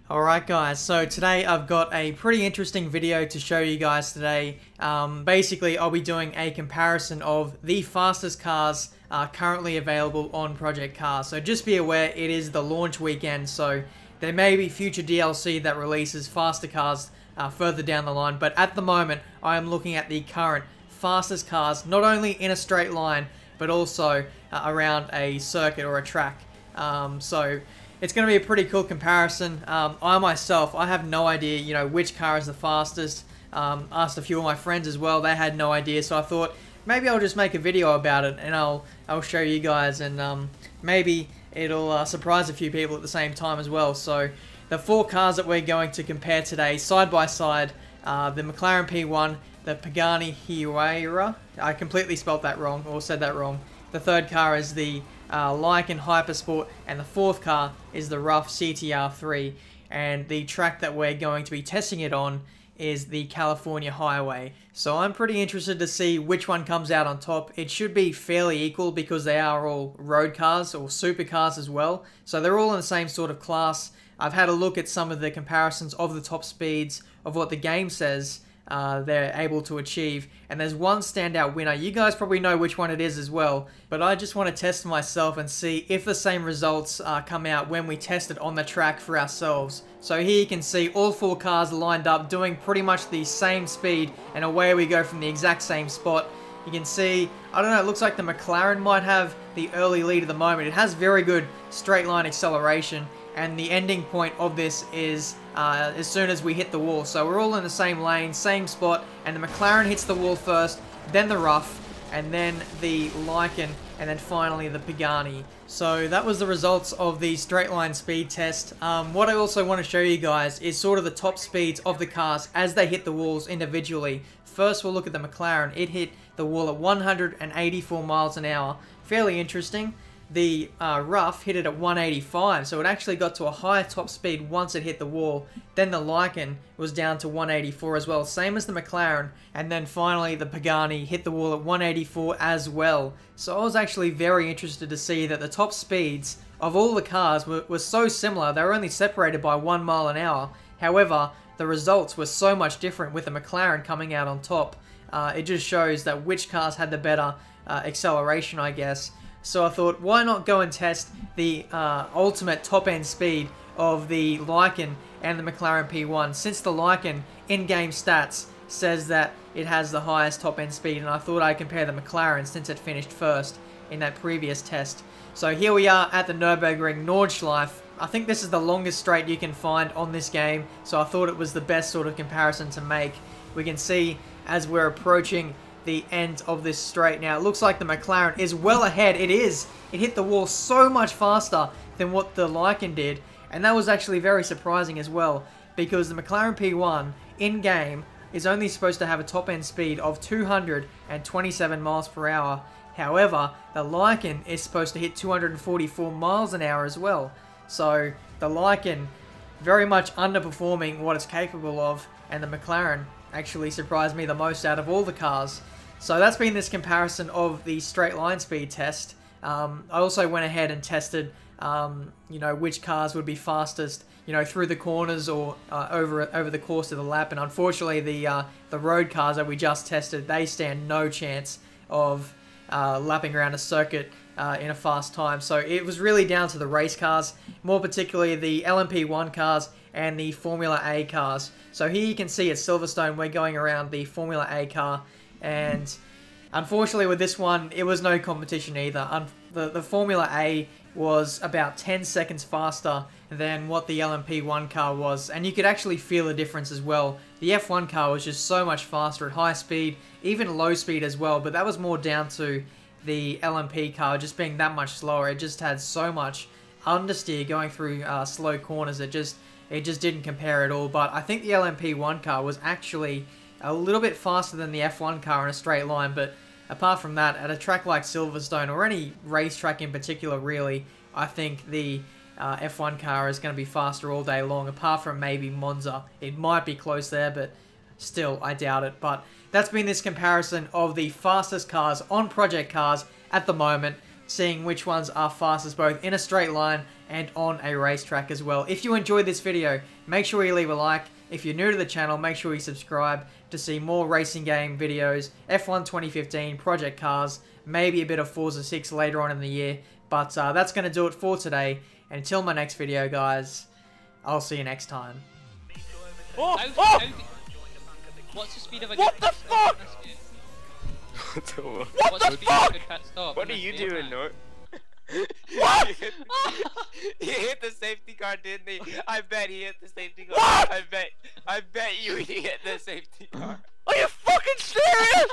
Alright guys, so today I've got a pretty interesting video to show you guys today. Basically I'll be doing a comparison of the fastest cars currently available on Project Cars. So just be aware it is the launch weekend, so there may be future DLC that releases faster cars further down the line. But at the moment I am looking at the current fastest cars, not only in a straight line but also around a circuit or a track. So it's going to be a pretty cool comparison. I have no idea, which car is the fastest. Asked a few of my friends as well, they had no idea, so I thought maybe I'll just make a video about it and I'll show you guys, and maybe it'll surprise a few people at the same time as well. So the four cars that we're going to compare today, side by side, the McLaren P1, the Pagani Huayra, I completely spelt that wrong, or said that wrong. The third car is the Lykan Hypersport, and the fourth car is the rough CTR3, and the track that we're going to be testing it on is the California Highway. So I'm pretty interested to see which one comes out on top. It should be fairly equal because they are all road cars or supercars as well, so they're all in the same sort of class. I've had a look at some of the comparisons of the top speeds of what the game says they're able to achieve, and there's one standout winner. You guys probably know which one it is as well, but I just want to test myself and see if the same results come out when we test it on the track for ourselves. So here you can see all four cars lined up doing pretty much the same speed, and away we go from the exact same spot. You can see, I don't know, it looks like the McLaren might have the early lead at the moment. It has very good straight line acceleration, and the ending point of this is as soon as we hit the wall. So we're all in the same lane, same spot, and the McLaren hits the wall first, then the rough, and then the Lykan, and then finally the Pagani. So that was the results of the straight line speed test. What I also want to show you guys is sort of the top speeds of the cars as they hit the walls individually. First we'll look at the McLaren. It hit the wall at 184 miles an hour. Fairly interesting. The rough hit it at 185, so it actually got to a higher top speed once it hit the wall. Then the Lykan was down to 184 as well, same as the McLaren, and then finally the Pagani hit the wall at 184 as well. So I was actually very interested to see that the top speeds of all the cars were so similar. They were only separated by 1 mile an hour. However, the results were so much different with the McLaren coming out on top. It just shows that which cars had the better acceleration, I guess. So I thought, why not go and test the ultimate top-end speed of the Lykan and the McLaren P1, since the Lykan in-game stats says that it has the highest top-end speed, and I thought I'd compare the McLaren since it finished first in that previous test. So here we are at the Nürburgring Nordschleife. I think this is the longest straight you can find on this game, so I thought it was the best sort of comparison to make. We can see as we're approaching the end of this straight now, it looks like the McLaren is well ahead. It is. It hit the wall so much faster than what the Lykan did, and that was actually very surprising as well, because the McLaren P1 in game is only supposed to have a top end speed of 227 miles per hour. However, the Lykan is supposed to hit 244 miles an hour as well. So the Lykan very much underperforming what it's capable of, and the McLaren actually surprised me the most out of all the cars. So that's been this comparison of the straight line speed test. I also went ahead and tested, which cars would be fastest, through the corners or over the course of the lap. And unfortunately, the road cars that we just tested, they stand no chance of lapping around a circuit in a fast time. So it was really down to the race cars, more particularly the LMP1 cars and the Formula A cars. So here you can see at Silverstone we're going around the Formula A car, and unfortunately with this one it was no competition either. The Formula A was about 10 seconds faster than what the LMP1 car was, and you could actually feel the difference as well. The F1 car was just so much faster at high speed, even low speed as well, but that was more down to the LMP car just being that much slower. It just had so much understeer going through slow corners. It just didn't compare at all. But I think the LMP1 car was actually a little bit faster than the F1 car in a straight line. But apart from that, at a track like Silverstone, or any racetrack in particular really, I think the F1 car is going to be faster all day long, apart from maybe Monza. It might be close there, but still, I doubt it. But that's been this comparison of the fastest cars on Project Cars at the moment. seeing which ones are fastest both in a straight line and on a racetrack as well. If you enjoyed this video, make sure you leave a like. If you're new to the channel, make sure you subscribe to see more racing game videos, F1 2015, Project Cars, maybe a bit of Forza 6 later on in the year. But that's going to do it for today. And until my next video, guys, I'll see you next time. What's the speed of a What the fuck? What the fuck? What are you doing, Nort? What? He hit the safety car, didn't he? I bet he hit the safety car. What? I bet you he hit the safety car. Are you fucking serious?